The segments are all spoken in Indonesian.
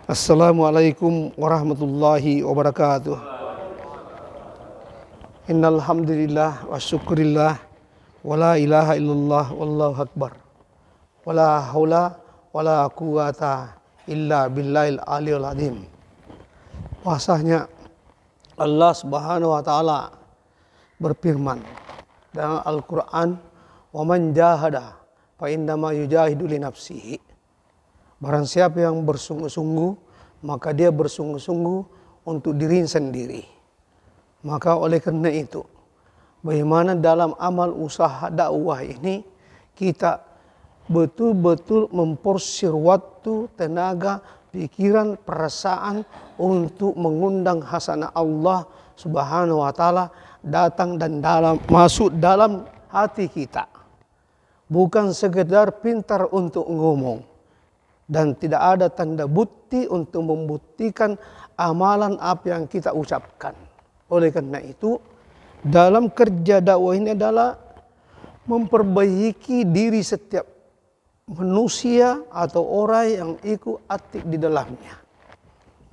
Assalamualaikum warahmatullahi wabarakatuh. Innal hamdalillah wa syukurillah wa la ilaha illallah wallahu akbar. Wala haula wala quwata illa billahil aliyul azim. Bahasanya Allah Subhanahu wa taala berfirman dalam Al-Qur'an, "Wa man jahada fa innama yujahidu li nafsihi." Barang siapa yang bersungguh-sungguh, maka dia bersungguh-sungguh untuk diri sendiri. Maka oleh karena itu, bagaimana dalam amal usaha dakwah ini kita betul-betul memporsir waktu, tenaga, pikiran, perasaan untuk mengundang hasanah Allah Subhanahu wa taala datang dan masuk dalam hati kita. Bukan sekedar pintar untuk ngomong. Dan tidak ada tanda bukti untuk membuktikan amalan apa yang kita ucapkan. Oleh karena itu, dalam kerja dakwah ini adalah memperbaiki diri setiap manusia atau orang yang ikut aktif di dalamnya.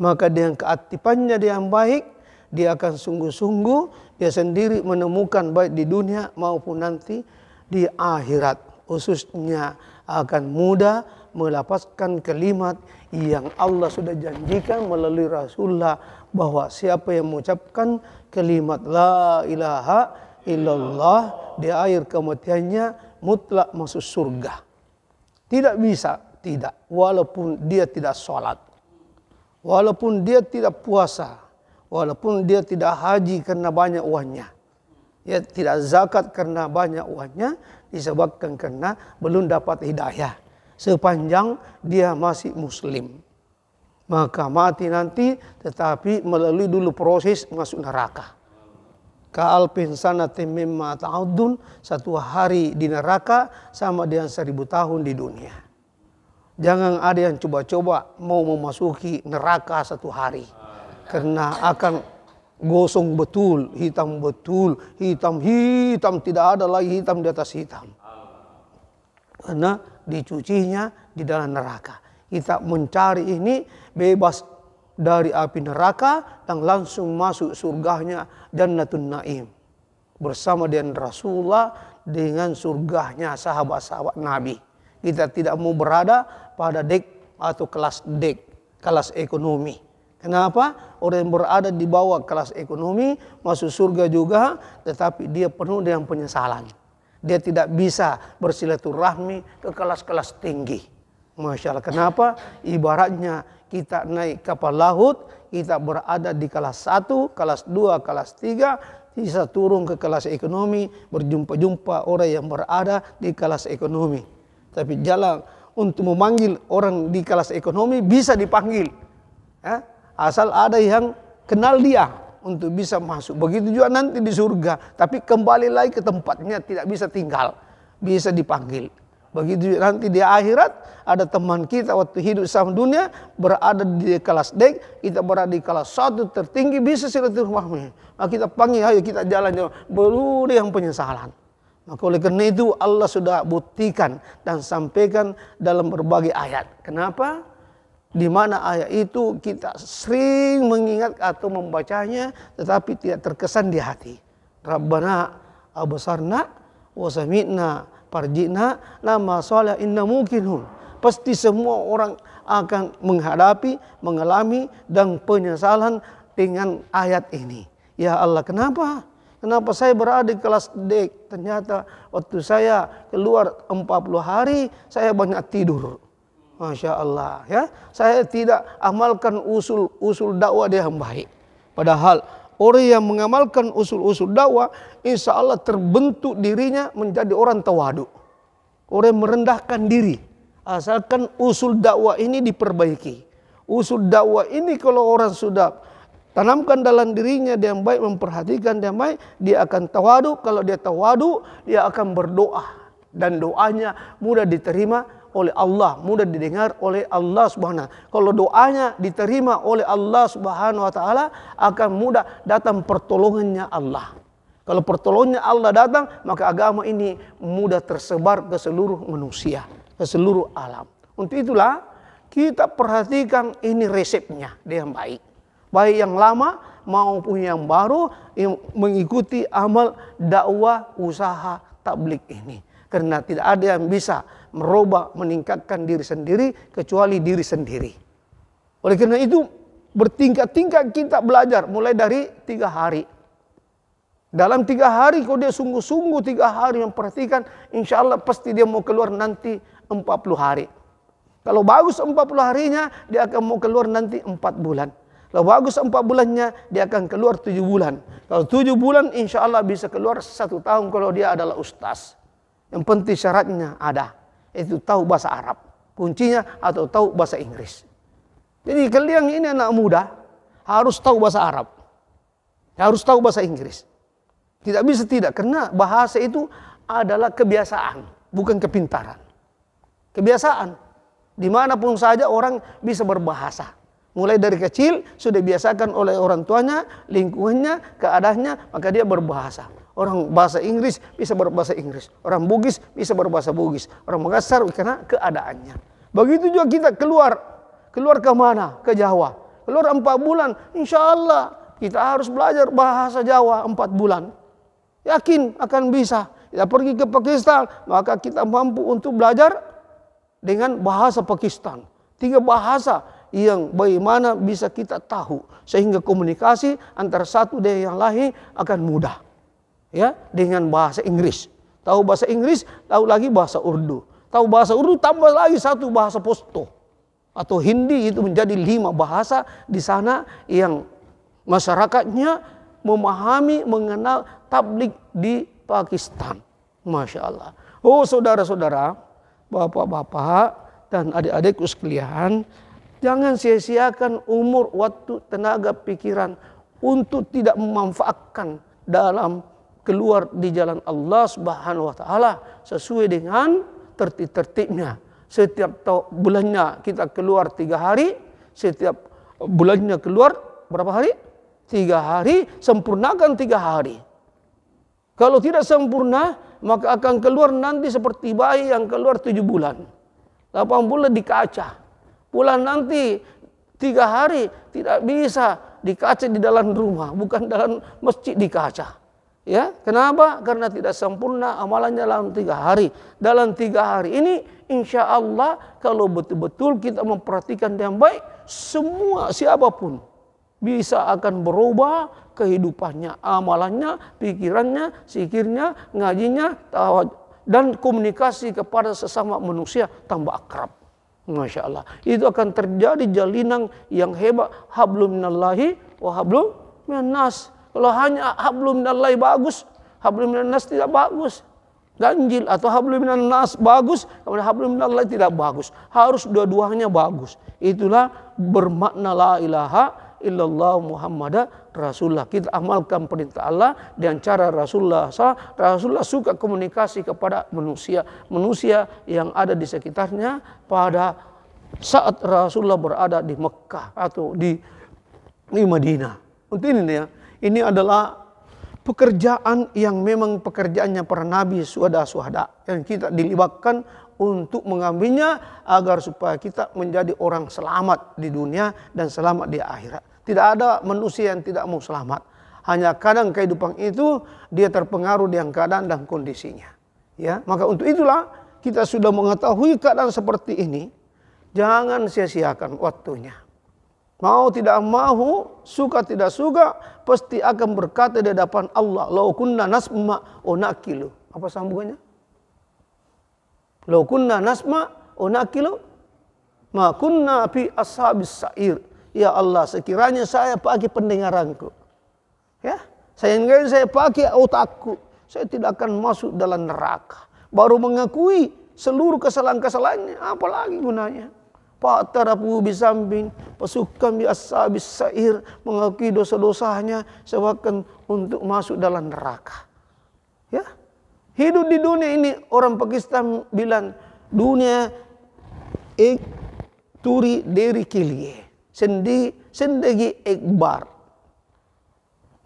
Maka dengan keaktifannya dia yang baik, dia akan sungguh-sungguh dia sendiri menemukan baik di dunia maupun nanti di akhirat. Khususnya akan mudah melepaskan kalimat yang Allah sudah janjikan melalui Rasulullah, bahwa siapa yang mengucapkan kalimat la ilaha illallah di akhir kematiannya mutlak masuk surga. Tidak bisa tidak, walaupun dia tidak sholat, walaupun dia tidak puasa, walaupun dia tidak haji karena banyak uangnya, ya tidak zakat karena banyak uangnya, disebabkan karena belum dapat hidayah. Sepanjang dia masih muslim, maka mati nanti tetapi melalui dulu proses masuk neraka. Ka'alfin sanatin mimma ta'udun, satu hari di neraka sama dengan 1000 tahun di dunia. Jangan ada yang coba-coba mau memasuki neraka satu hari, karena akan gosong betul, hitam, tidak ada lagi hitam di atas hitam. Karena dicucinya di dalam neraka. Kita mencari ini bebas dari api neraka dan langsung masuk surganya Jannatun Naim. Bersama dengan Rasulullah dengan surganya sahabat-sahabat Nabi. Kita tidak mau berada pada dek atau kelas dek, kelas ekonomi. Kenapa? Orang yang berada di bawah kelas ekonomi masuk surga juga, tetapi dia penuh dengan penyesalan. Dia tidak bisa bersilaturahmi ke kelas-kelas tinggi. Masya Allah. Kenapa? Ibaratnya kita naik kapal laut, kita berada di kelas 1, kelas 2, kelas 3, bisa turun ke kelas ekonomi, berjumpa-jumpa orang yang berada di kelas ekonomi. Tapi jalan untuk memanggil orang di kelas ekonomi bisa dipanggil. Ya? Asal ada yang kenal dia untuk bisa masuk. Begitu juga nanti di surga. Tapi kembali lagi ke tempatnya, tidak bisa tinggal. Bisa dipanggil. Begitu juga nanti di akhirat, ada teman kita waktu hidup sama dunia, berada di kelas dek, kita berada di kelas 1 tertinggi, bisa silaturahmi. Maka kita panggil, ayo kita jalan-jalan. Baru yang penyesalan. Maka oleh karena itu Allah sudah buktikan dan sampaikan dalam berbagai ayat. Kenapa? Di mana ayat itu kita sering mengingat atau membacanya tetapi tidak terkesan di hati. Rabbana absarna wa sami'na farji'na lama sholih inna muqinun. Pasti semua orang akan mengalami dan penyesalan dengan ayat ini. Ya Allah, kenapa? Kenapa saya berada di kelas D? Ternyata waktu saya keluar 40 hari saya banyak tidur. Masya Allah, ya. Saya tidak amalkan usul dakwah dia yang baik. Padahal orang yang mengamalkan usul dakwah, insya Allah terbentuk dirinya menjadi orang tawadu. Orang yang merendahkan diri. Asalkan usul dakwah ini diperbaiki. Usul dakwah ini kalau orang sudah tanamkan dalam dirinya, dia yang baik, memperhatikan dia yang baik, dia akan tawadu. Kalau dia tawadu, dia akan berdoa. Dan doanya mudah diterima oleh Allah, mudah didengar oleh Allah Subhanahu. Kalau doanya diterima oleh Allah Subhanahu wa taala, akan mudah datang pertolongannya Allah. Kalau pertolongannya Allah datang, maka agama ini mudah tersebar ke seluruh manusia, ke seluruh alam. Untuk itulah kita perhatikan ini resepnya yang baik. Baik yang lama maupun yang baru yang mengikuti amal dakwah usaha tabligh ini. Karena tidak ada yang bisa merubah, meningkatkan diri sendiri kecuali diri sendiri. Oleh karena itu bertingkat-tingkat kita belajar mulai dari 3 hari. Dalam 3 hari kalau dia sungguh-sungguh 3 hari memperhatikan, insya Allah pasti dia mau keluar nanti 40 hari. Kalau bagus 40 harinya, dia akan mau keluar nanti 4 bulan. Kalau bagus 4 bulannya, dia akan keluar 7 bulan. Kalau 7 bulan, insya Allah bisa keluar 1 tahun kalau dia adalah ustaz. Yang penting syaratnya ada. Itu tahu bahasa Arab. Kuncinya atau tahu bahasa Inggris. Jadi kalian ini anak muda, harus tahu bahasa Arab. Harus tahu bahasa Inggris. Tidak bisa tidak, karena bahasa itu adalah kebiasaan, bukan kepintaran. Kebiasaan. Dimanapun saja orang bisa berbahasa. Mulai dari kecil sudah biasakan oleh orang tuanya, lingkungannya, keadaannya, maka dia berbahasa. Orang bahasa Inggris bisa berbahasa Inggris. Orang Bugis bisa berbahasa Bugis. Orang Makassar karena keadaannya. Begitu juga kita keluar. Keluar ke mana? Ke Jawa. Keluar 4 bulan. Insya Allah kita harus belajar bahasa Jawa 4 bulan. Yakin akan bisa. Kita pergi ke Pakistan, maka kita mampu untuk belajar dengan bahasa Pakistan. 3 bahasa yang bagaimana bisa kita tahu. Sehingga komunikasi antara satu dengan yang lain akan mudah. Ya, dengan bahasa Inggris. Tahu bahasa Inggris, tahu lagi bahasa Urdu. Tahu bahasa Urdu, tambah lagi 1 bahasa Pashto. Atau Hindi, itu menjadi 5 bahasa di sana yang masyarakatnya memahami, mengenal tabligh di Pakistan. Masya Allah. Oh saudara-saudara, bapak-bapak dan adik-adikku sekalian, jangan sia-siakan umur, waktu, tenaga, pikiran untuk tidak memanfaatkan dalam keluar di jalan Allah Subhanahu wa taala sesuai dengan tertib-tertibnya. Setiap bulannya kita keluar 3 hari, setiap bulannya keluar berapa hari? 3 hari, sempurnakan 3 hari. Kalau tidak sempurna, maka akan keluar nanti seperti bayi yang keluar 7 bulan. 8 bulan di kaca. Pulang nanti 3 hari tidak bisa di kaca di dalam rumah, bukan dalam masjid di kaca. Ya, kenapa? Karena tidak sempurna amalannya dalam 3 hari. Dalam 3 hari ini insya Allah kalau betul-betul kita memperhatikan dengan baik, semua siapapun bisa akan berubah kehidupannya, amalannya, pikirannya, zikirnya, ngajinya, dan komunikasi kepada sesama manusia tambah akrab. Masya Allah. Itu akan terjadi jalinan yang hebat. Hablum minallahi wa hablum minannas. Kalau hanya hablum minallahi bagus, hablum minannas tidak bagus. Ganjil atau hablum minannas bagus, kemudian hablum minallahi tidak bagus. Harus dua-duanya bagus. Itulah bermakna la ilaha illallah Muhammad Rasulullah. Kita amalkan perintah Allah dengan cara Rasulullah. Rasulullah suka komunikasi kepada manusia. Manusia yang ada di sekitarnya pada saat Rasulullah berada di Mekah atau di Madinah. Untuk ini ya. Ini adalah pekerjaan yang memang pekerjaannya para nabi, syuhada yang kita dilibatkan untuk mengambilnya agar supaya kita menjadi orang selamat di dunia dan selamat di akhirat. Tidak ada manusia yang tidak mau selamat. Hanya kadang kehidupan itu dia terpengaruh dengan keadaan dan kondisinya. Ya, maka untuk itulah kita sudah mengetahui keadaan seperti ini, jangan sia-siakan waktunya. Mau tidak mau, suka tidak suka, pasti akan berkata di hadapan Allah, "Lau kunna nasma wa naqilu." Apa sambungannya? "Lau kunna nasma wa naqilu, ma kunna fi ashabis sa'ir." Ya Allah, sekiranya saya pakai pendengaranku, ya, saya pakai otakku, saya tidak akan masuk dalam neraka. Baru mengakui seluruh kesalahan-kesalahannya, apalagi gunanya? Pak tarapu bisamping, pasukan bi ashabis sa'ir, mengakui dosa-dosanya sebakan untuk masuk dalam neraka. Ya, hidup di dunia ini orang Pakistan bilang dunia ek turi deri kilie. Sendiri ekbar.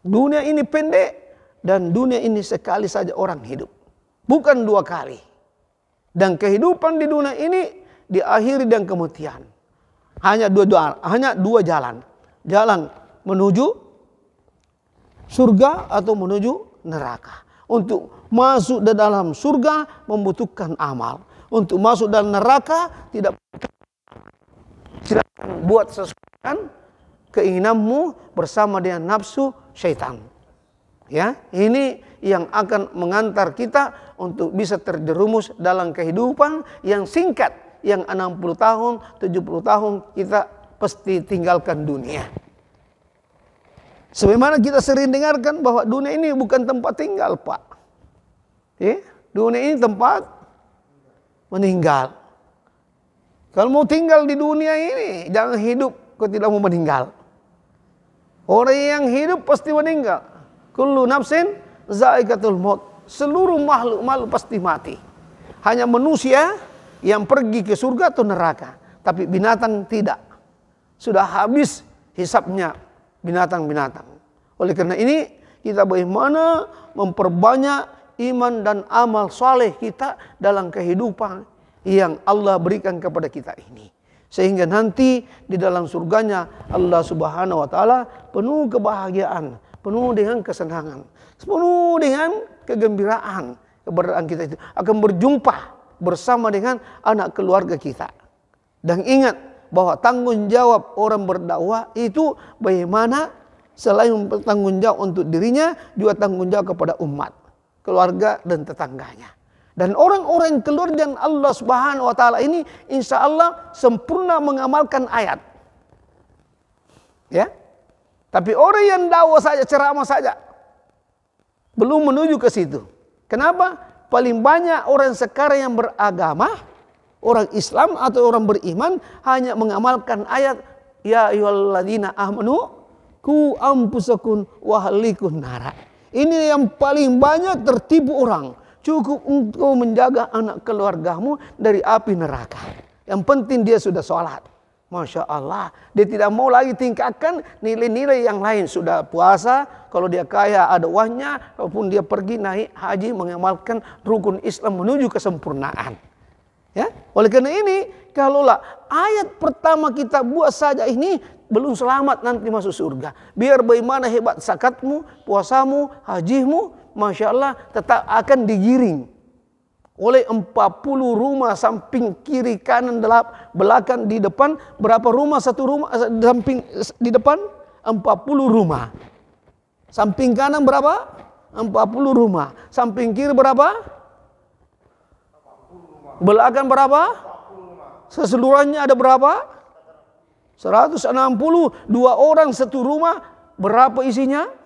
Dunia ini pendek dan dunia ini sekali saja orang hidup. Bukan 2 kali. Dan kehidupan di dunia ini diakhiri dengan kematian. Hanya dua jalan. Jalan menuju surga atau menuju neraka. Untuk masuk ke dalam surga membutuhkan amal. Untuk masuk dalam neraka tidak silakan buat sesuatu keinginanmu bersama dengan nafsu syaitan. Ya, ini yang akan mengantar kita untuk bisa terjerumus dalam kehidupan yang singkat, yang 60 tahun, 70 tahun kita pasti tinggalkan dunia. Sebagaimana kita sering dengarkan bahwa dunia ini bukan tempat tinggal, Pak. Ya, dunia ini tempat meninggal. Kalau mau tinggal di dunia ini, jangan hidup kau tidak mau meninggal. Orang yang hidup pasti meninggal. Kullu nafsin za'iqatul maut. Seluruh makhluk pasti mati. Hanya manusia yang pergi ke surga atau neraka. Tapi binatang tidak. Sudah habis hisabnya binatang-binatang. Oleh karena ini kita bagaimana memperbanyak iman dan amal soleh kita dalam kehidupan yang Allah berikan kepada kita ini. Sehingga nanti di dalam surganya Allah Subhanahu wa taala penuh kebahagiaan, penuh dengan kesenangan, penuh dengan kegembiraan. Keberadaan kita itu akan berjumpa bersama dengan anak keluarga kita. Dan ingat bahwa tanggung jawab orang berdakwah itu bagaimana selain bertanggung jawab untuk dirinya, juga tanggung jawab kepada umat, keluarga dan tetangganya. Dan orang-orang keluar dan Allah Subhanahu wa taala ini insya Allah sempurna mengamalkan ayat. Ya. Tapi orang yang dakwah saja, ceramah saja belum menuju ke situ. Kenapa? Paling banyak orang sekarang yang beragama, orang Islam atau orang beriman hanya mengamalkan ayat ya ayyuhalladzina amanu qu anfusakum wa ahlikum nara. Ini yang paling banyak tertipu orang. Cukup untuk menjaga anak keluargamu dari api neraka. Yang penting dia sudah sholat. Masya Allah. Dia tidak mau lagi tingkatkan nilai-nilai yang lain. Sudah puasa, kalau dia kaya ada uangnya. Walaupun dia pergi naik haji mengamalkan rukun Islam menuju kesempurnaan. Ya, oleh karena ini, kalaulah ayat pertama kita buat saja ini, belum selamat nanti masuk surga. Biar bagaimana hebat zakatmu, puasamu, hajimu, Masya Allah tetap akan digiring oleh 40 rumah samping kiri kanan belakang di depan. Berapa rumah satu rumah samping di depan? 40 rumah. Samping kanan berapa? 40 rumah. Samping kiri berapa? Belakang berapa? Keseluruhannya ada berapa? 160. Dua orang satu rumah. Berapa isinya?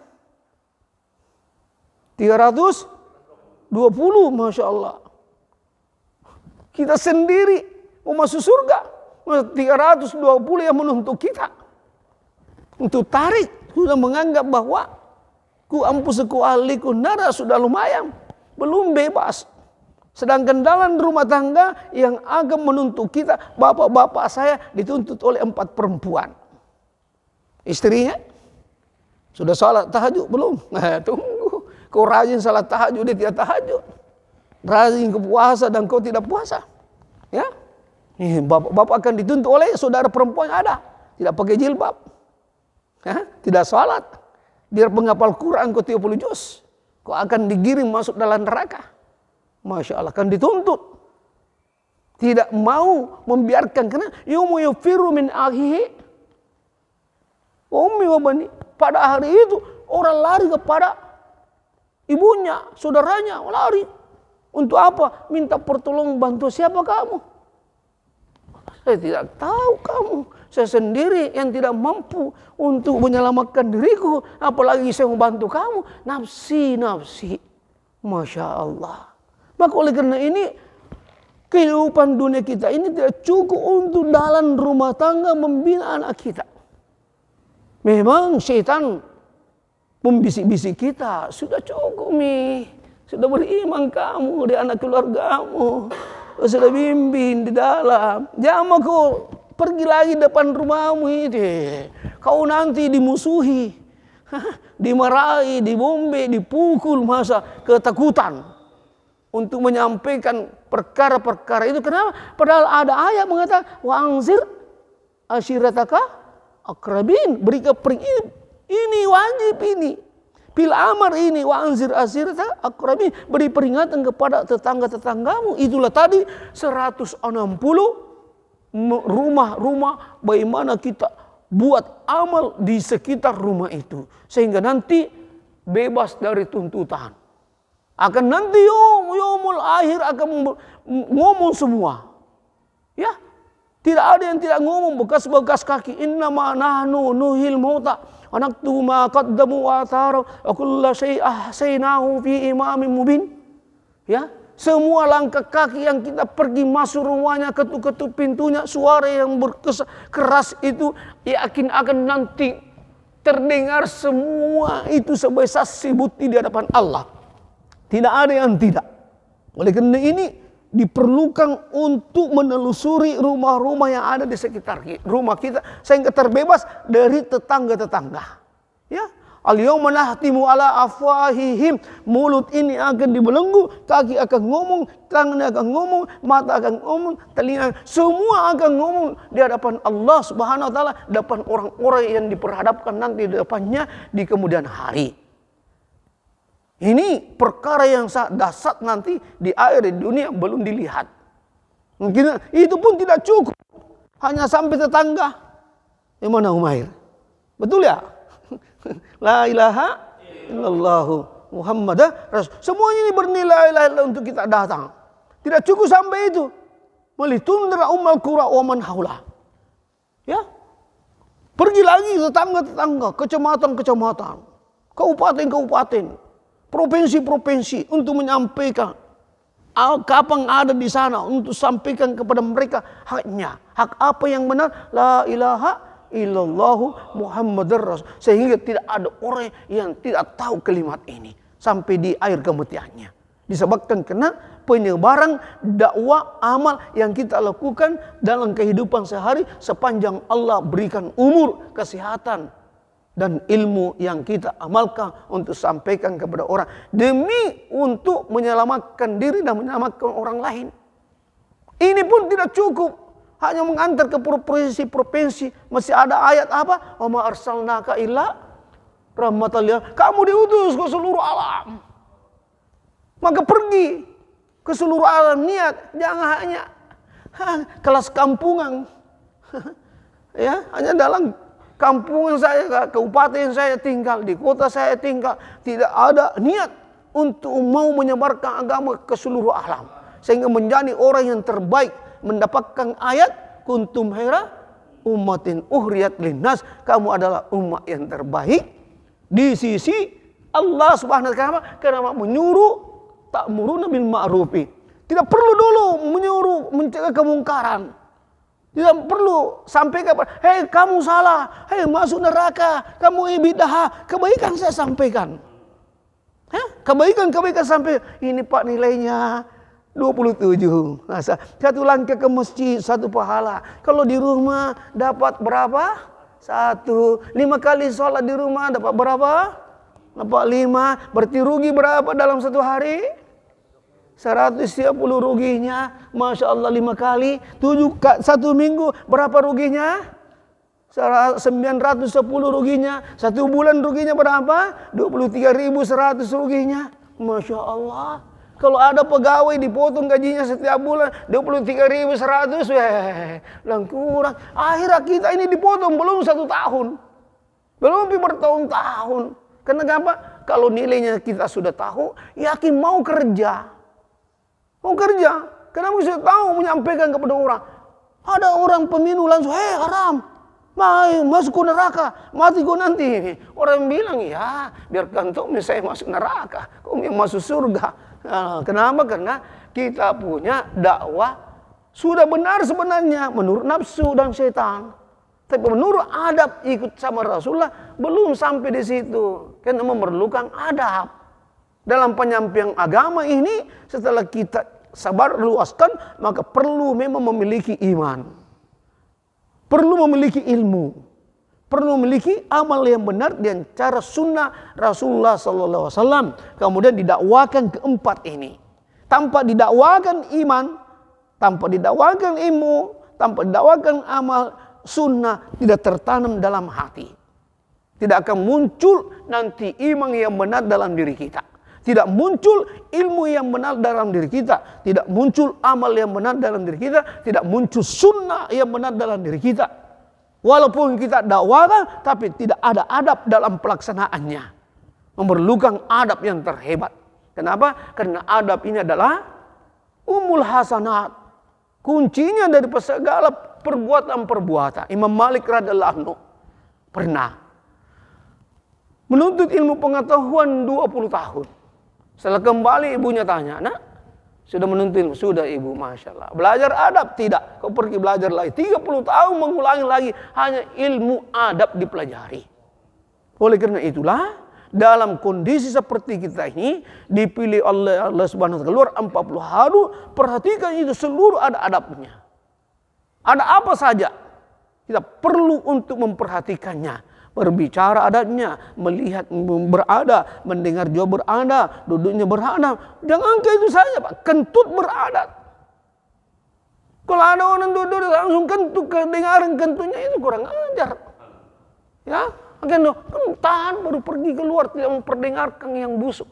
320, Masya Allah. Kita sendiri mau masuk surga. 320 yang menuntut kita. Untuk tarik, sudah menganggap bahwa ku ampusaku ahliku nara sudah lumayan. Belum bebas. Sedangkan dalam rumah tangga yang akan menuntut kita, bapak-bapak saya dituntut oleh 4 perempuan. Istrinya sudah sholat tahajud belum? Tunggu. Kau rajin salat tahajud, dia tidak tahajud. Rajin ke puasa dan kau tidak puasa. Ya, bapak akan dituntut oleh saudara perempuan yang ada. Tidak pakai jilbab. Ya? Tidak salat. Biar penghafal Quran kau 30 juz. Kau akan digiring masuk dalam neraka. Masya Allah, akan dituntut. Tidak mau membiarkan. Karena yumu yufiru min akhihi ummi wa bani. Pada hari itu orang lari kepada ibunya, saudaranya lari. Untuk apa? Minta pertolongan bantu siapa kamu? Saya tidak tahu kamu. Saya sendiri yang tidak mampu untuk menyelamatkan diriku. Apalagi saya membantu kamu. Nafsi, nafsi. Masya Allah. Maka oleh karena ini, kehidupan dunia kita ini tidak cukup untuk dalam rumah tangga membina anak kita. Memang syaitan membisik-bisik kita, sudah cukup nih, sudah beriman kamu di anak keluargamu, sudah bimbing di dalam, jangan kau pergi lagi depan rumahmu itu, kau nanti dimusuhi, dimarahi, dibombe, dipukul, masa ketakutan untuk menyampaikan perkara-perkara itu. Kenapa? Padahal ada ayat mengatakan wa anzir asyirataka akrabin. Beri ini wajib ini. Bil amar ini wa anzir asyirataka akrabin. Beri peringatan kepada tetangga-tetanggamu. Itulah tadi 160 rumah-rumah bagaimana kita buat amal di sekitar rumah itu. Sehingga nanti bebas dari tuntutan. Akan nanti yaumul akhir akan ngomong semua. Ya, tidak ada yang tidak ngomong bekas-bekas kaki. Innama nahnu nuhil mauta wa naktubu ma qaddamu wa atharu wa kullu syai'in ahsaynahu fi imamin mubin. Ya, semua langkah kaki yang kita pergi masuk rumahnya, ketuk-ketuk pintunya, suara yang keras itu yakin akan nanti terdengar semua itu sebagai saksi bukti di hadapan Allah. Tidak ada yang tidak. Oleh karena ini diperlukan untuk menelusuri rumah-rumah yang ada di sekitar rumah kita sehingga terbebas dari tetangga-tetangga. Ya, al-yawma nahtimu ala afwahihim, mulut ini akan dibelenggu, kaki akan ngomong, tangan akan ngomong, mata akan ngomong, telinga semua akan ngomong di hadapan Allah Subhanahu wa taala, di hadapan orang-orang yang diperhadapkan nanti di depannya di kemudian hari. Ini perkara yang sangat dahsyat nanti di akhir dunia belum dilihat. Mungkin itu pun tidak cukup. Hanya sampai tetangga. Yang mana Umair? Betul ya? La ilaha illallah Muhammadan Rasul. Semuanya ini bernilai untuk kita datang. Tidak cukup sampai itu. Melitundra ummal qura wa man haula. Ya. Pergi lagi tetangga-tetangga, kecamatan-kecamatan, kabupaten-kabupaten, provinsi-provinsi untuk menyampaikan kapan ada di sana untuk sampaikan kepada mereka haknya. Hak apa yang benar? La ilaha illallah Muhammadur Rasul. Sehingga tidak ada orang yang tidak tahu kalimat ini sampai di akhir kematiannya. Disebabkan karena penyebaran dakwah amal yang kita lakukan dalam kehidupan sehari sepanjang Allah berikan umur, kesehatan, dan ilmu yang kita amalkan untuk sampaikan kepada orang demi untuk menyelamatkan diri dan menyelamatkan orang lain. Ini pun tidak cukup hanya mengantar ke provinsi-provinsi. Masih ada ayat apa? Wa ma arsalnaka illa rahmatan lil alamin. Kamu diutus ke seluruh alam. Maka pergi ke seluruh alam, niat jangan hanya kelas kampungan. Ya, hanya dalam kampungan saya, kabupaten saya tinggal, di kota saya tinggal, tidak ada niat untuk mau menyebarkan agama ke seluruh alam. Sehingga menjadi orang yang terbaik, mendapatkan ayat kuntum khaira ummatin uhriyat linnas, kamu adalah umat yang terbaik di sisi Allah Subhanahu wa taala karena menyuruh ta'muruna bil ma'rufi. Tidak perlu dulu menyuruh mencegah kemungkaran. Tidak perlu sampaikan, hei kamu salah, hei masuk neraka, kamu bidah. Kebaikan saya sampaikan. Kebaikan sampai ini Pak nilainya 27. Satu langkah ke masjid, satu pahala. Kalau di rumah dapat berapa? 1. 5 kali sholat di rumah dapat berapa? Dapat 5. Berarti rugi berapa dalam satu hari? 130 ruginya, Masya Allah 5 kali, 1 minggu berapa ruginya? 910 ruginya, 1 bulan ruginya berapa? 23.100 ruginya, Masya Allah. Kalau ada pegawai dipotong gajinya setiap bulan 23.100, lang kurang. Akhirnya kita ini dipotong belum 1 tahun, belum bertahun-tahun. Kenapa? Kalau nilainya kita sudah tahu, yakin mau kerja. Mau kerja, karena sudah tahu menyampaikan kepada orang. Ada orang peminum langsung, haram, masuk ke neraka, mati kau nanti. Orang bilang, ya biarkan tuh saya masuk neraka, kau yang masuk surga. Kenapa? Karena kita punya dakwah sudah benar sebenarnya menurut nafsu dan setan. Tapi menurut adab ikut sama Rasulullah belum sampai di situ, karena memerlukan adab. Dalam penyampaian agama ini setelah kita sabar luaskan, maka perlu memang memiliki iman. Perlu memiliki ilmu. Perlu memiliki amal yang benar dan cara sunnah Rasulullah SAW. Kemudian didakwakan keempat ini. Tanpa didakwakan iman, tanpa didakwakan ilmu, tanpa didakwakan amal, sunnah tidak tertanam dalam hati, tidak akan muncul nanti iman yang benar dalam diri kita. Tidak muncul ilmu yang benar dalam diri kita. Tidak muncul amal yang benar dalam diri kita. Tidak muncul sunnah yang benar dalam diri kita. Walaupun kita dakwakan, tapi tidak ada adab dalam pelaksanaannya. Memerlukan adab yang terhebat. Kenapa? Karena adab ini adalah umul hasanat. Kuncinya dari segala perbuatan-perbuatan. Imam Malik radhiyallahu anhu pernah menuntut ilmu pengetahuan 20 tahun. Setelah kembali ibunya tanya, "Nak, sudah menuntut ilmu?" "Sudah ibu, Masya Allah." "Belajar adab?" "Tidak." "Kau pergi belajar lagi." 30 tahun mengulangi lagi, hanya ilmu adab dipelajari. Oleh karena itulah, dalam kondisi seperti kita ini, dipilih oleh Allah Subhanahu wa taala keluar 40 hari, perhatikan itu seluruh ada adabnya. Ada apa saja, kita perlu untuk memperhatikannya. Berbicara adatnya, melihat berada, mendengar juga berada, duduknya berada. Jangan kayak itu saja Pak, kentut beradat. Kalau ada orang duduk langsung kentut, kedengaran kentutnya, itu kurang ajar. Ya, akan tahan baru pergi keluar, tidak memperdengarkan yang busuk.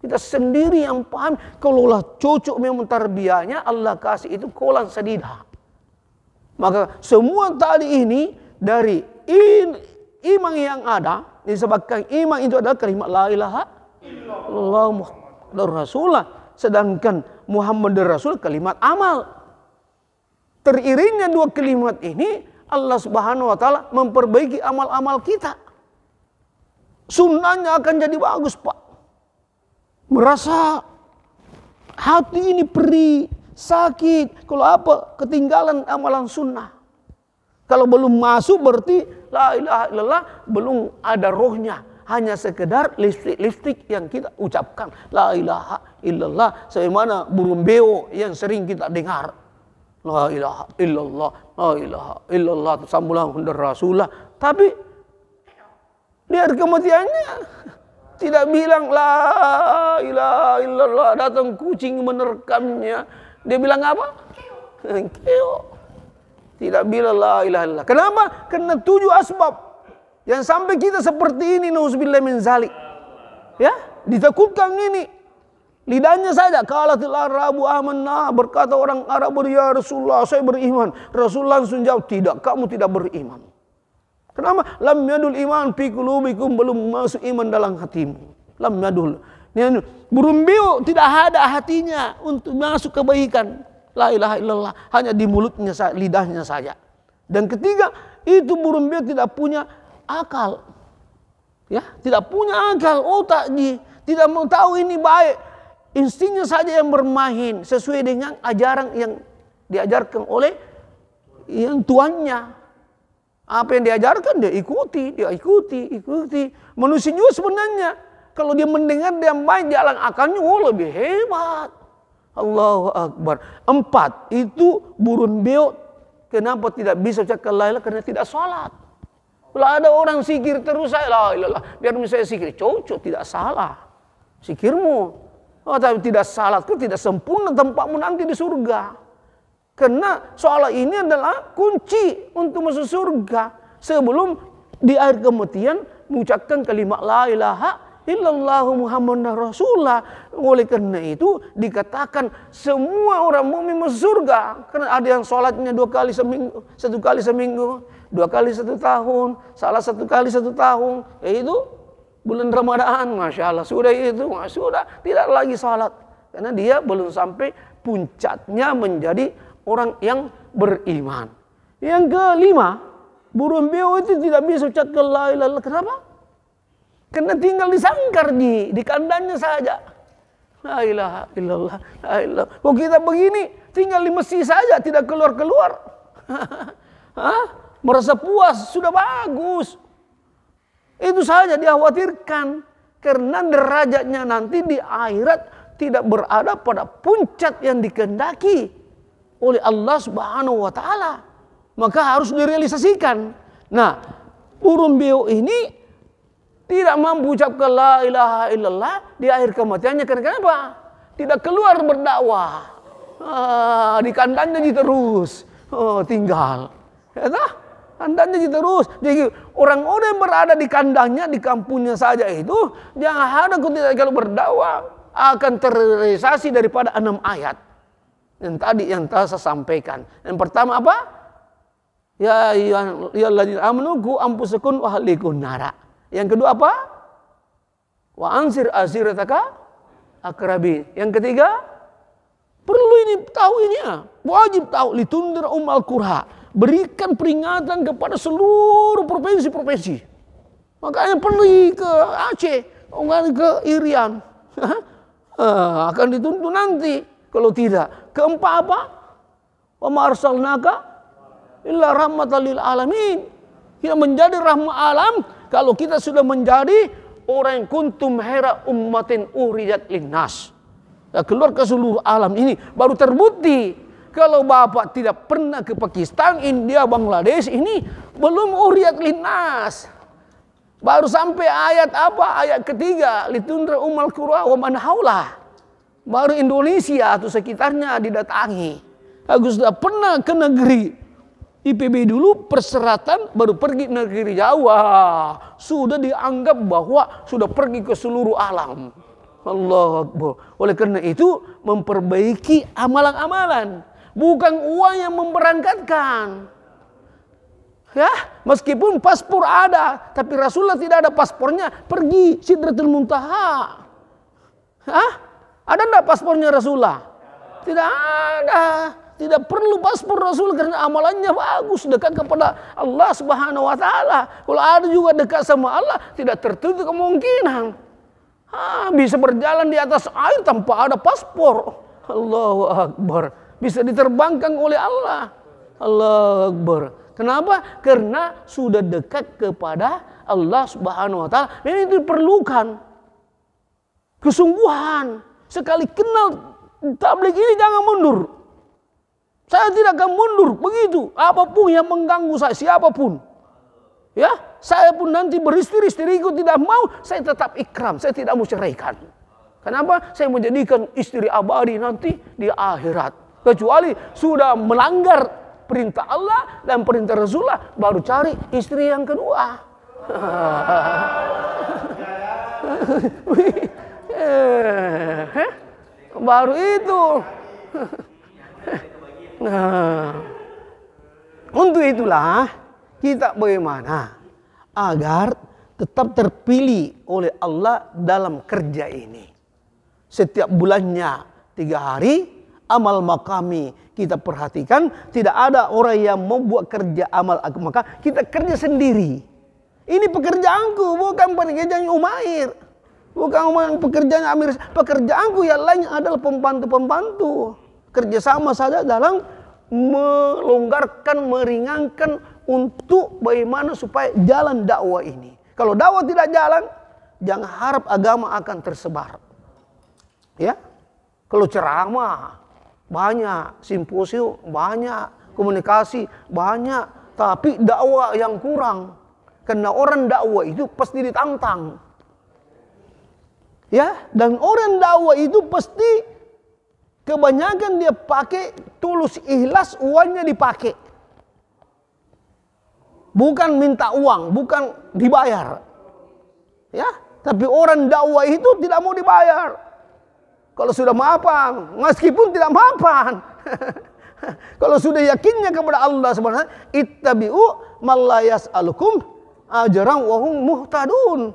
Kita sendiri yang paham, kalaulah cocok memang tarbiyahnya, Allah kasih itu kolan sadidah. Maka semua tadi ini dari iman yang ada, disebabkan iman itu adalah kalimat la ilaha illallah Muhammadur Rasulullah. Sedangkan Muhammadur Rasul kalimat amal. Teriringnya dua kalimat ini, Allah Subhanahu wa taala memperbaiki amal-amal kita. Sunnahnya akan jadi bagus Pak. Merasa hati ini perih, sakit. Kalau apa? Ketinggalan amalan sunnah. Kalau belum masuk berarti la ilaha illallah belum ada rohnya. Hanya sekedar listrik yang kita ucapkan. La ilaha illallah. Sebagaimana burung beo yang sering kita dengar. La ilaha illallah. La ilaha illallah. Sambulah hundar Rasulullah. Tapi lihat kematiannya. Tidak bilang la ilaha illallah. Datang kucing menerkamnya. Dia bilang apa? Keo. Tidak bilang la ilaha illallah. Kenapa? Karena 7 asbab yang sampai kita seperti ini, nauzubillah min zalik. Ya, ditakutkan ini. Lidahnya saja, qalatil arabu amanna, berkata orang Arab, ya Rasulullah, saya beriman. Rasulullah langsung jawab, tidak, kamu tidak beriman. Kenapa? Lam yadul iman fi qulubikum, belum masuk iman dalam hatimu. Lam yadul. Burung beo tidak ada hatinya untuk masuk kebaikan. La ilaha illallah, hanya di mulutnya saja, lidahnya saja. Dan ketiga, itu burung beo tidak punya akal. Ya, tidak punya akal, otak tidak mau tahu ini baik. Instingnya saja yang bermain sesuai dengan ajaran yang diajarkan oleh yang tuannya. Apa yang diajarkan dia ikuti. Manusia juga sebenarnya kalau dia mendengar dia main jalan akalnya, lebih hebat. Allahu Akbar. 4, itu burung beo kenapa tidak bisa ucapkan la ilaha karena tidak sholat. Kalau ada orang zikir terus saya la ilaha, biar saya zikir, cocok, tidak salah zikirmu. Oh, tapi tidak salat itu tidak sempurna tempatmu nanti di surga. Karena sholat ini adalah kunci untuk masuk surga. Sebelum di akhir kematian mengucapkan kalimat la ilaha illallahu Muhammadur Rasulullah. Oleh karena itu dikatakan semua orang mukmin masuk surga. Karena ada yang sholatnya 2 kali seminggu, 1 kali seminggu, 2 kali 1 tahun, salah 1 kali 1 tahun. Yaitu bulan Ramadan, Masya Allah. Sudah itu, sudah tidak lagi sholat. Karena dia belum sampai puncaknya menjadi orang yang beriman. Yang kelima, burung beo itu tidak bisa ucapkan la ilaha illallah. Kenapa? Karena tinggal di sangkar di kandangnya saja. La ilaha illallah, la ilaha. Kok kita begini, tinggal di masjid saja, tidak keluar-keluar. Merasa puas, sudah bagus. Itu saja dikhawatirkan. Karena derajatnya nanti di akhirat tidak berada pada puncak yang dikehendaki oleh Allah Subhanahu wa taala. Maka harus direalisasikan. Nah, burung beo ini tidak mampu ucapkan la ilaha illallah di akhir kematiannya. Kenapa? Tidak keluar berdakwah. Di kandangnya terus tinggal. Ya toh? Hendaknya gitu terus. Jadi orang-orang yang berada di kandangnya, di kampungnya saja itu, jangan ada kalau berdakwah akan terrealisasi daripada 6 ayat. Yang tadi yang telah saya sampaikan. Yang pertama apa? Ya ayyuhalladzina amanu qu anfusakum wa ahlikum nara. Yang kedua apa? Wa ansir ashirataka aqrabin. Yang ketiga, perlu ini tahu ini ya. Wajib tahu litundir ummal qura. Berikan peringatan kepada seluruh provinsi-provinsi. Makanya pergi ke Aceh, ke Irian. Akan dituntut nanti. Kalau tidak. Keempat apa? Wa ma arsalnaka illa rahmatan lil alamin. Kita menjadi rahmat alam kalau kita sudah menjadi orang yang kuntum khaira ummatin ukhrijat linnas. Keluar ke seluruh alam ini baru terbukti. Kalau Bapak tidak pernah ke Pakistan, India, Bangladesh, ini belum ukhrijat linnas. Baru sampai ayat apa? Ayat ketiga, litundra ummal qura wa man haulah. Baru Indonesia atau sekitarnya didatangi. Aku sudah pernah ke negeri IPB dulu perseratan, baru pergi negeri Jawa. Sudah dianggap bahwa sudah pergi ke seluruh alam. Allah Akbar. Oleh karena itu memperbaiki amalan-amalan. Bukan uang yang memberangkatkan. Ya, meskipun paspor ada, tapi Rasulullah tidak ada paspornya, pergi Sidratul Muntaha. Hah? Ada enggak paspornya Rasulullah? Tidak ada. Tidak perlu paspor Rasul karena amalannya bagus, dekat kepada Allah Subhanahu wa taala. Kalau ada juga dekat sama Allah, tidak tertutup kemungkinan. Bisa berjalan di atas air tanpa ada paspor. Allahu Akbar. Bisa diterbangkan oleh Allah. Allahu Akbar. Kenapa? Karena sudah dekat kepada Allah Subhanahu wa taala. Ini diperlukan kesungguhan. Sekali kenal tabligh ini jangan mundur. Saya tidak akan mundur begitu. Apapun yang mengganggu saya, siapapun. Ya, saya pun nanti beristri, istriku tidak mau, saya tetap ikram, saya tidak mau ceraikan. Kenapa? Saya menjadikan istri abadi nanti di akhirat. Kecuali sudah melanggar perintah Allah dan perintah Rasulullah, baru cari istri yang kedua. Baru itu. Nah, untuk itulah kita bagaimana agar tetap terpilih oleh Allah dalam kerja ini. Setiap bulannya 3 hari amal makami kita perhatikan, tidak ada orang yang membuat kerja amal maka kita kerja sendiri. Ini pekerjaanku, bukan pekerjaan Umair, bukan pekerjaan Amir. Pekerjaanku yang lain adalah pembantu-pembantu. Kerjasama saja dalam melonggarkan, meringankan untuk bagaimana supaya jalan dakwah ini. Kalau dakwah tidak jalan, jangan harap agama akan tersebar. Ya, kalau ceramah banyak, simposium banyak, komunikasi banyak, tapi dakwah yang kurang. Karena orang dakwah itu pasti ditantang. Ya, dan orang dakwah itu pasti kebanyakan dia pakai tulus ikhlas, uangnya dipakai. Bukan minta uang, bukan dibayar. Ya, tapi orang dakwah itu tidak mau dibayar. Kalau sudah mapan, meskipun tidak mapan. Kalau sudah yakinnya kepada Allah Subhanahu wa taala, ittabi'u man la yas'alukum ajran wa hum muhtadun.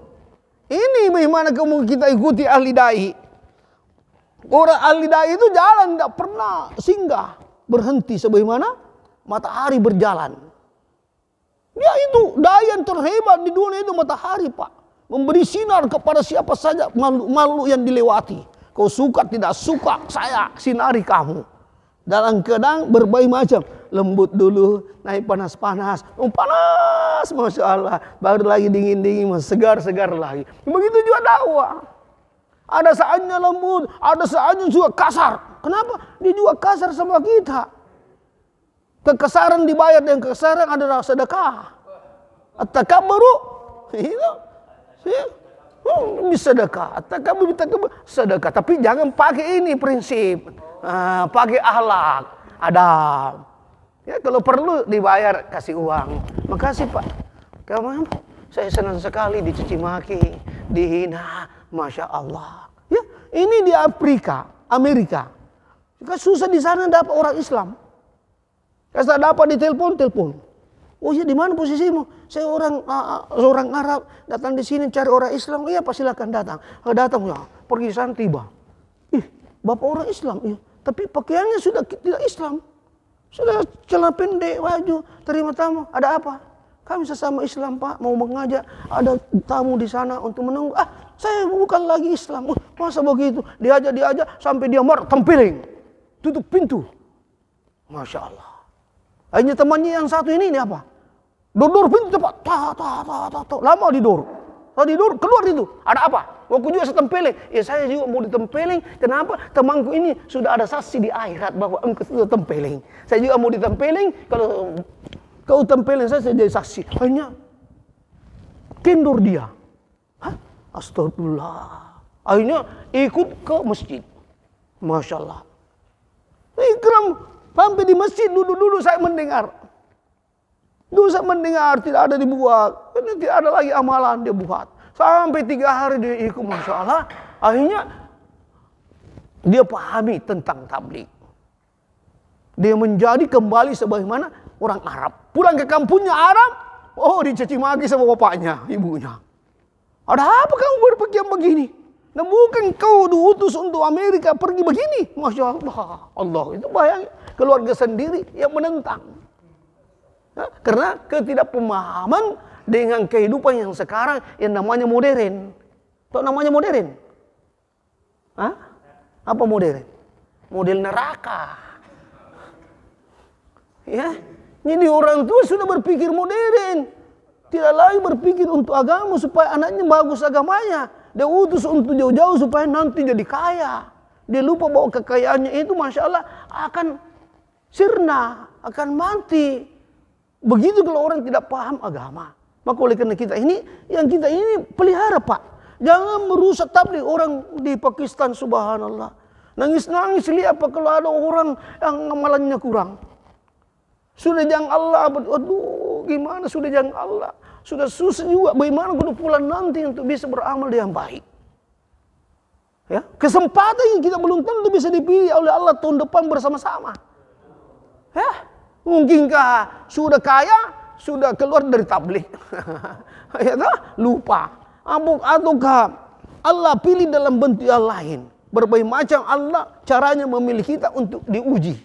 Ini bagaimana kamu kita ikuti ahli dai. Orang ahli dai itu jalan tidak pernah singgah, berhenti sebagaimana matahari berjalan. Dia itu dai yang terhebat di dunia itu matahari, Pak. Memberi sinar kepada siapa saja makhluk yang dilewati. Kau suka tidak suka, saya sinari kamu. Dalam keadaan berbagai macam. Lembut dulu, naik panas-panas. Panas, Masya Allah. Baru lagi dingin-dingin, segar-segar lagi. Begitu juga dakwah. Ada saatnya lembut, ada saatnya juga kasar. Kenapa? Dia juga kasar sama kita. Kekesaran dibayar dengan kekesaran adalah sedekah. At-takabbaru. Itu. Bisa sedekah, sedekah, tapi jangan pakai ini prinsip, pakai akhlak, adab. Ya, kalau perlu dibayar, kasih uang. Makasih Pak. Kamu, saya senang sekali dicuci maki, dihina, Masya Allah. Ya, ini di Afrika, Amerika. Juga susah di sana dapat orang Islam. Kalau dapat di telepon. Oh iya, di mana posisimu? Saya orang Arab, datang di sini cari orang Islam. Iya, Pak, silakan datang. Kalau datang, ya, pergi sana tiba. Ih, Bapak orang Islam, iya. Tapi pakaiannya sudah tidak Islam. Sudah celana pendek, baju, terima tamu. Ada apa? Kami sesama Islam Pak, mau mengajak. Ada tamu di sana untuk menunggu. Ah, saya bukan lagi Islam. Masa begitu? Diajak, sampai dia marah, tempeling. Tutup pintu. Masya Allah. Akhirnya temannya yang satu ini apa? Dor pintu cepat. Lama didor. Tadi dor, keluar itu. Ada apa? Aku juga setempeling. Ya saya juga mau ditempeling. Kenapa? Temanku ini sudah ada saksi di akhirat bahwa engkau sudah tempeling. Saya juga mau ditempeling. Kalau kau tempeling saya jadi saksi. Hanya kendor dia. Hah? Astagfirullah. Akhirnya ikut ke masjid. Masya Allah. Ikram. Sampai di masjid duduk-duduk saya mendengar. Dulu saya mendengar tidak ada dibuat. Ini tidak ada lagi amalan dia buat. Sampai 3 hari dia ikut, Masya Allah. Akhirnya dia pahami tentang tabligh. Dia menjadi kembali sebagaimana orang Arab. Pulang ke kampungnya Arab. Oh, dicaci maki sama bapaknya, ibunya. Ada apa kamu berpikir begini? Dan bukan kau diutus untuk Amerika pergi begini. Masya Allah. Allah itu bayang keluarga sendiri yang menentang. Ya, karena ketidakpemahaman dengan kehidupan yang sekarang yang namanya modern. Tahu namanya modern? Hah? Apa modern? Model neraka. Ya, jadi orang tua sudah berpikir modern. Tidak lagi berpikir untuk agama supaya anaknya bagus agamanya. Dia utus untuk jauh-jauh supaya nanti jadi kaya. Dia lupa bahwa kekayaannya itu Masya Allah akan sirna, akan mati. Begitu kalau orang tidak paham agama. Maka oleh karena kita ini pelihara Pak. Jangan merusak tabligh orang di Pakistan, subhanallah. Nangis-nangis lihat apa kalau ada orang yang amalannya kurang. Sudah jangan Allah, aduh gimana sudah jangan Allah. Sudah susah juga bagaimana kudu pulang nanti untuk bisa beramal yang baik. Ya, kesempatan yang kita belum tentu bisa dipilih oleh Allah tahun depan bersama-sama. Ya. Mungkinkah sudah kaya, sudah keluar dari tabligh? Ya, lupa. Ataukah Allah pilih dalam bentuk yang lain? Berbagai macam Allah caranya memilih kita untuk diuji.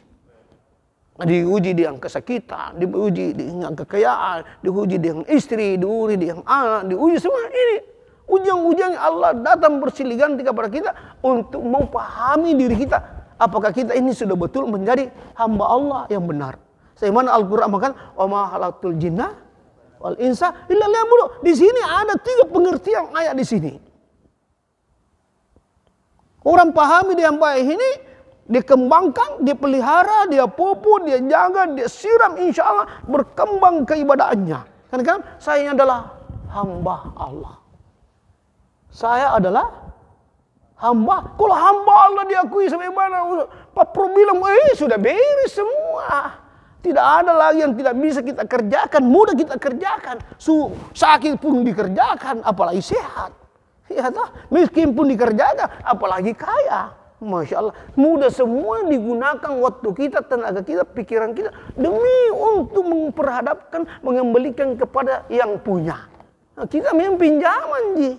Diuji dengan kesakitan, diuji dengan kekayaan, diuji dengan istri, diuji dengan anak, diuji semua ini. Ujian-ujian Allah datang bersilih ganti kepada kita untuk memahami diri kita. Apakah kita ini sudah betul menjadi hamba Allah yang benar? Sebagaimana Al-Quran mengatakan, "Wa ma khalaqtul jinna wal insa illa liya'budun." Di sini ada 3 pengertian ayat di sini. Orang pahami dia yang baik ini, dikembangkan, dipelihara, dia pupuk, dia jaga, dia siram, insya Allah berkembang keibadahannya. Karena kan saya adalah hamba Allah. Saya adalah hamba. Kalau hamba Allah diakui sebagaimana Pak Pro bilang, sudah beres semua. Tidak ada lagi yang tidak bisa kita kerjakan, mudah kita kerjakan. Sakit pun dikerjakan, apalagi sehat. Ya, miskin pun dikerjakan, apalagi kaya. Masya Allah, mudah semua digunakan waktu kita, tenaga kita, pikiran kita demi untuk memperhadapkan, mengembalikan kepada yang punya. Nah, kita memang pinjaman ji.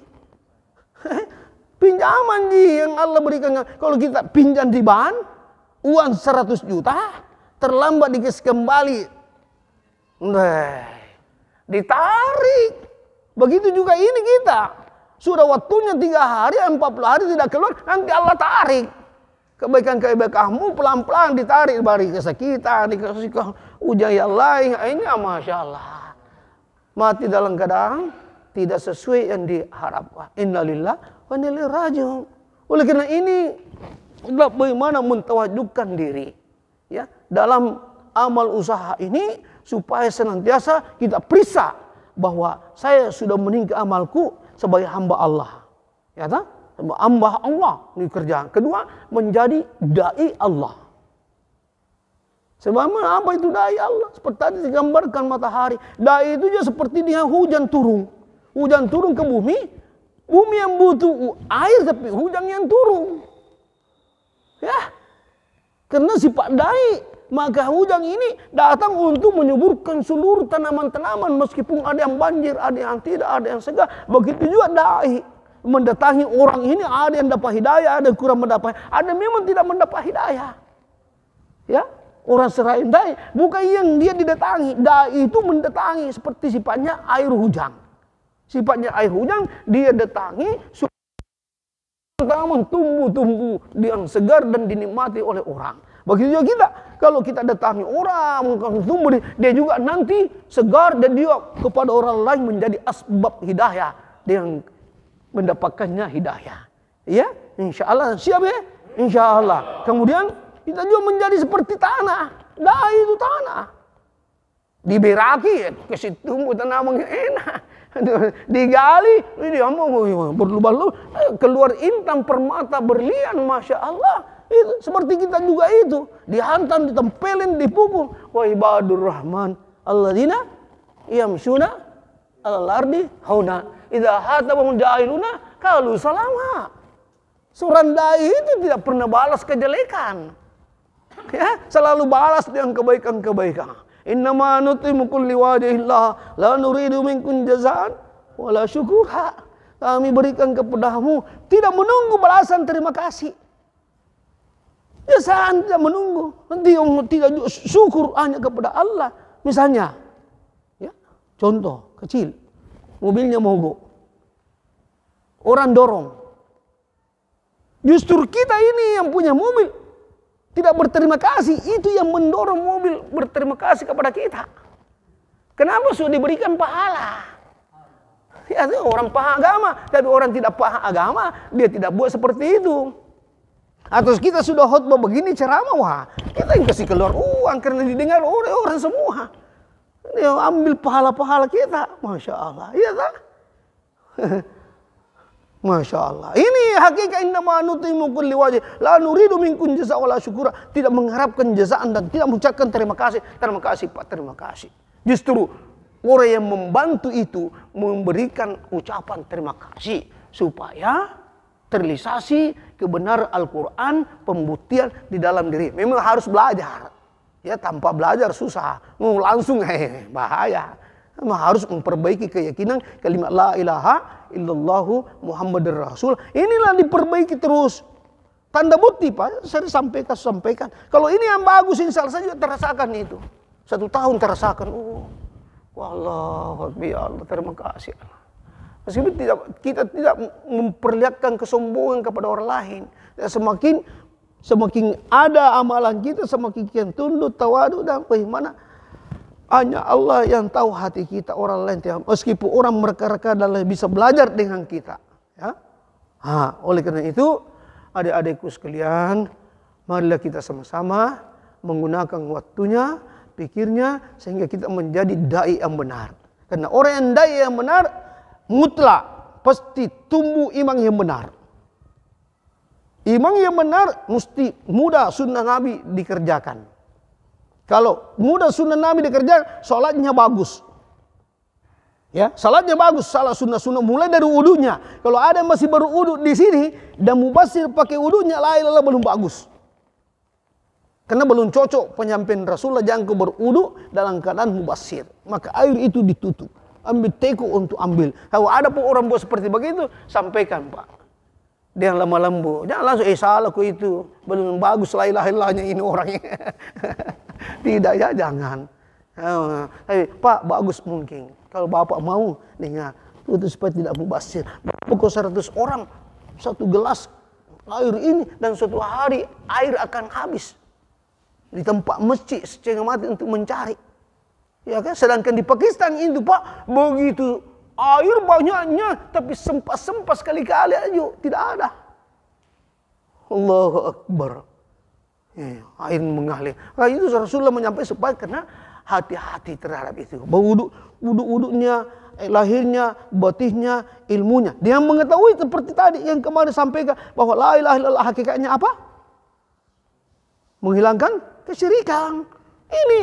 Pinjaman ji yang Allah berikan. Kalau kita pinjam di bank, uang 100 juta, terlambat dikasih kembali. Ditarik. Begitu juga ini kita. Sudah waktunya 3 hari, 40 hari tidak keluar, nanti Allah tarik. Kebaikan-kebaikanmu pelan-pelan ditarik. Bari kesakitan, dikasih ujian yang lain. Ini Masya Allah. Mati dalam keadaan tidak sesuai yang diharapkan. Innalillahi wa inna ilaihi raji'un. Oleh karena ini, bagaimana mentawajudkan diri. Ya, dalam amal usaha ini supaya senantiasa kita periksa bahwa saya sudah meninggal amalku sebagai hamba Allah. Ya tak? Hamba Allah ini kerjaan. Kedua, menjadi dai Allah. Sebab apa itu dai Allah? Seperti tadi digambarkan matahari. Dai itu juga seperti dia hujan turun. Hujan turun ke bumi. Bumi yang butuh air tapi hujan yang turun. Ya. Karena sifat dai, maka hujan ini datang untuk menyuburkan seluruh tanaman-tanaman meskipun ada yang banjir, ada yang tidak, ada yang segar. Begitu juga dai mendatangi orang ini, ada yang dapat hidayah, ada yang kurang mendapat, ada memang tidak mendapat hidayah. Ya, orang selain dai bukan yang dia didatangi, dai itu mendatangi seperti sifatnya air hujan. Sifatnya air hujan dia datangi tanaman tumbuh-tumbuh yang segar dan dinikmati oleh orang. Begitu juga kita, kalau kita datangi orang tumbuh, dia juga nanti segar dan dia kepada orang lain menjadi asbab hidayah, dia yang mendapatkannya hidayah. Ya, insya Allah siap ya, insya Allah. Kemudian kita juga menjadi seperti tanah, dai itu tanah. Diberaki ke situ tumbuh tanaman yang enak. Digali, dia mau berlubang-lubang, keluar intan permata berlian, masya Allah. Itu seperti kita juga itu, dihantam, ditempelin, dipukul. Wa ibadur rahman alladzina yamshuna alal ardi hauna idza hatabahum jahiluna qalu salama. Seorang dai itu tidak pernah balas kejelekan. Ya, selalu balas dengan kebaikan-kebaikan. Innama nutimukum liwajhillah la nuridu minkum jazaan wala syukura. Kami berikan kepadamu tidak menunggu balasan terima kasih. Jasaan tidak menunggu. Nanti yang tidak syukur hanya kepada Allah. Misalnya, ya, contoh kecil, mobilnya mogok, orang dorong. Justru kita ini yang punya mobil tidak berterima kasih, itu yang mendorong mobil berterima kasih kepada kita. Kenapa sudah diberikan pahala? Ya, orang paham agama, tapi orang tidak paham agama, dia tidak buat seperti itu. Atau kita sudah khotbah begini ceramah, wah, kita yang kasih keluar uang karena didengar oleh orang semua. Dia ambil pahala-pahala kita, masya Allah, iya tak? Masya Allah. Ini hakikat innama nutimukum liwajhi la nuridu minkum jazaa wala syukura. Tidak mengharapkan jazaan dan tidak mengucapkan terima kasih. Terima kasih Pak, terima kasih. Justru orang yang membantu itu memberikan ucapan terima kasih supaya terrealisasi kebenaran Al-Quran, pembuktian di dalam diri. Memang harus belajar. Ya, tanpa belajar susah. Mau langsung bahaya. Harus memperbaiki keyakinan kalimat la ilaha illallahu Muhammadur Rasul. Inilah diperbaiki terus. Tanda bukti Pak, saya sampaikan. Kalau ini yang bagus, insya Allah saya juga terasakan itu. 1 tahun terasakan. Wallahu akbar, ya Allah, terima kasih. Meskipun kita tidak memperlihatkan kesombongan kepada orang lain. Semakin ada amalan kita, semakin kita tunduk, tawadu dan bagaimana. Hanya Allah yang tahu hati kita, orang lain tidak. Meskipun orang mereka adalah bisa belajar dengan kita. Ya? Oleh karena itu, adik-adikku sekalian, marilah kita sama-sama menggunakan waktunya, pikirnya, sehingga kita menjadi dai yang benar. Karena orang yang dai yang benar, mutlak pasti tumbuh iman yang benar. Iman yang benar mesti mudah sunnah Nabi dikerjakan. Kalau mudah sunnah Nabi dikerjakan, salatnya bagus. Ya, salatnya bagus, salat sunnah-sunnah mulai dari wudunya. Kalau ada yang masih baru wudu di sini dan mubasir pakai wudunya, la belum bagus. Karena belum cocok penyampaian Rasulullah jangan kau berwudu dalam keadaan mubasir. Maka air itu ditutup. Ambil teko untuk ambil. Kalau ada pun orang buat seperti begitu, sampaikan Pak. Dia lemah lembu. Jangan langsung salah ku itu. Belum bagus la ilaha illallahnya ini orangnya. Tidak ya, jangan. Pak, bagus mungkin. Kalau Bapak mau dengar, itu supaya tidak mubasir. Pukul 100 orang 1 gelas air ini dan suatu hari air akan habis. Di tempat masjid setengah mati untuk mencari. Ya kan? Sedangkan di Pakistan itu Pak, begitu air banyaknya, tapi sempas-sempas sekali-kali aja tidak ada. Allahu Akbar. Air mengalir. Nah, itu Rasulullah menyampaikan supaya kena hati-hati terhadap itu. Wudhu-wudhunya, lahirnya, batinnya, ilmunya. Dia mengetahui seperti tadi yang kemarin sampaikan bahwa la ilaha illallah hakikatnya apa? Menghilangkan kesyirikan. Ini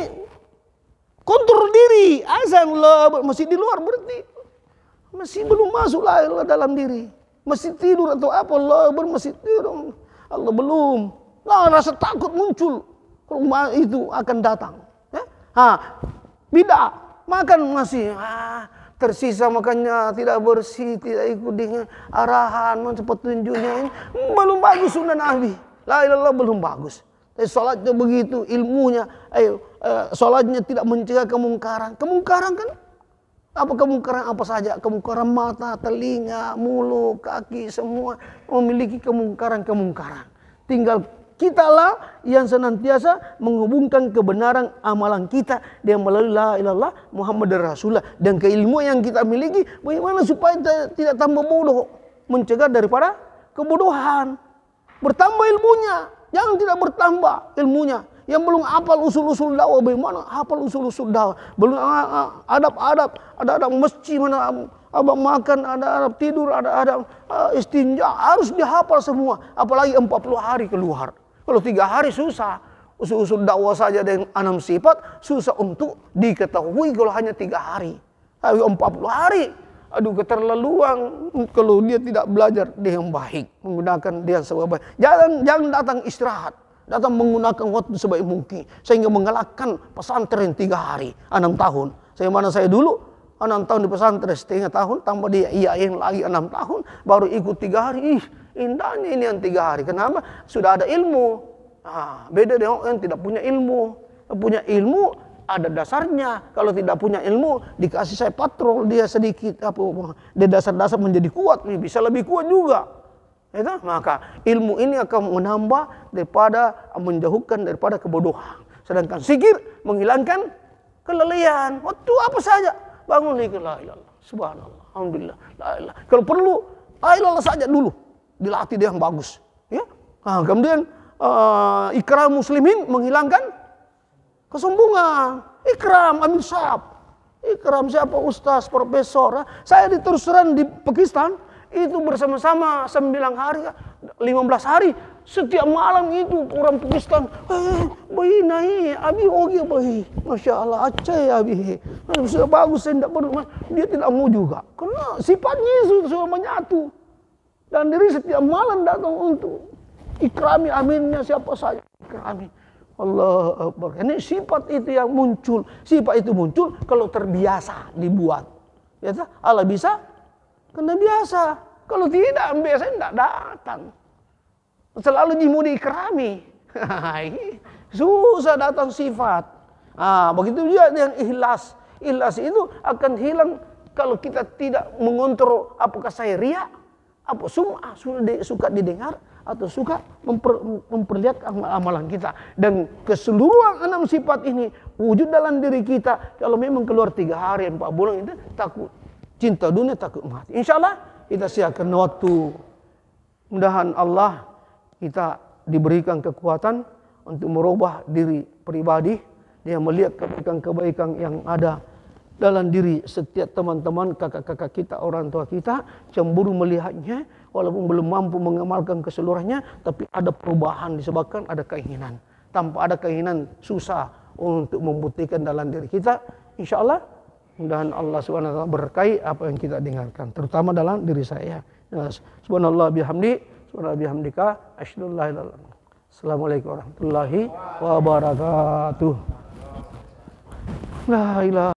kontrol diri. Azan Allah masih di luar berarti masih belum masuk la ilaha dalam diri. Masih tidur atau apa Allah masih tidur. Allah belum. Nah, rasa takut muncul. Kalau itu akan datang. Ya? Bidah. Makan masih tersisa makannya tidak bersih, tidak ikut dengan arahan, petunjuknya ini belum bagus sunnah Nabi. La ilaha illallah belum bagus. Salatnya begitu, ilmunya, salatnya tidak mencegah kemungkaran. Kemungkaran kan? Apa kemungkaran apa saja? Kemungkaran mata, telinga, mulut, kaki, semua memiliki kemungkaran-kemungkaran. Tinggal kitalah yang senantiasa menghubungkan kebenaran amalan kita dengan melalui la ilaha illallah Muhammad Rasulullah, dan keilmuan yang kita miliki bagaimana supaya tidak tambah bodoh, mencegah daripada kebodohan. Bertambah ilmunya, jangan tidak bertambah ilmunya. Yang belum hafal usul-usul dakwah bagaimana hafal usul-usul dakwah, belum ada masjid mana abang makan, ada adab tidur, ada istinja, harus dihafal semua, apalagi 40 hari keluar. Kalau 3 hari susah. Usul-usul dakwah saja dengan 6 sifat susah untuk diketahui kalau hanya 3 hari. 40 hari. Aduh, keterlaluan kalau dia tidak belajar dengan baik, menggunakan dia sebaik baik. Jangan datang istirahat. Datang menggunakan waktu sebaik mungkin sehingga mengalahkan pesantren 3 hari, 6 tahun. Saya dulu 6 tahun di pesantren, setengah tahun tambah dia iyain lagi 6 tahun, baru ikut 3 hari. Indahnya ini yang 3 hari. Kenapa? Sudah ada ilmu. Beda dengan orang yang tidak punya ilmu. Punya ilmu ada dasarnya. Kalau tidak punya ilmu, dikasih saya patrol dia sedikit, dia dasar-dasar menjadi kuat, bisa lebih kuat juga. Itu maka ilmu ini akan menambah daripada menjauhkan daripada kebodohan. Sedangkan zikir menghilangkan kelelahan. Waktu apa saja bangun zikir la ilallah, subhanallah, alhamdulillah, la ilallah. Kalau perlu la ilallah saja dulu, dilatih dia yang bagus. Ya, kemudian ikram muslimin menghilangkan kesombongan. Ikram ambil sahab. Ikram siapa? Ustaz, profesor. Saya diteruskan di Pakistan itu bersama-sama 9 hari, 15 hari. Setiap malam itu orang Pakistan, bayi naik, abi ogi bayi, masya Allah, aceh abi, sudah bagus, saya tidak perlu. Dia tidak mau juga, karena sifatnya sudah menyatu. Dan diri setiap malam datang untuk ikrami aminnya siapa saja, ikrami. Allah Akbar. Ini sifat itu yang muncul. Sifat itu muncul kalau terbiasa dibuat. Ya, Allah bisa karena biasa. Kalau tidak, biasanya tidak datang. Selalu mau diikrami. Susah datang sifat. Begitu juga dengan ikhlas. Ikhlas itu akan hilang kalau kita tidak mengontrol apakah saya riya, apa sum'ah, suka didengar, atau suka memperlihatkan amalan kita. Dan keseluruhan 6 sifat ini wujud dalam diri kita. Kalau memang keluar 3 hari, 4 bulan itu takut cinta dunia, takut mati. Insya Allah kita siapkan waktu. Mudahan Allah kita diberikan kekuatan untuk merubah diri pribadi. Dia melihat kebaikan-kebaikan yang ada dalam diri setiap teman-teman, kakak-kakak kita, orang tua kita, cemburu melihatnya, walaupun belum mampu mengamalkan keseluruhannya, tapi ada perubahan disebabkan ada keinginan. Tanpa ada keinginan, susah untuk membuktikan dalam diri kita. Insya Allah, mudah-mudahan Allah SWT berkahi apa yang kita dengarkan, terutama dalam diri saya. Subhanallah bihamdi, subhanallah bihamdika, asyhadu an la ilaha illallah. Assalamualaikum warahmatullahi wabarakatuh. La ilaha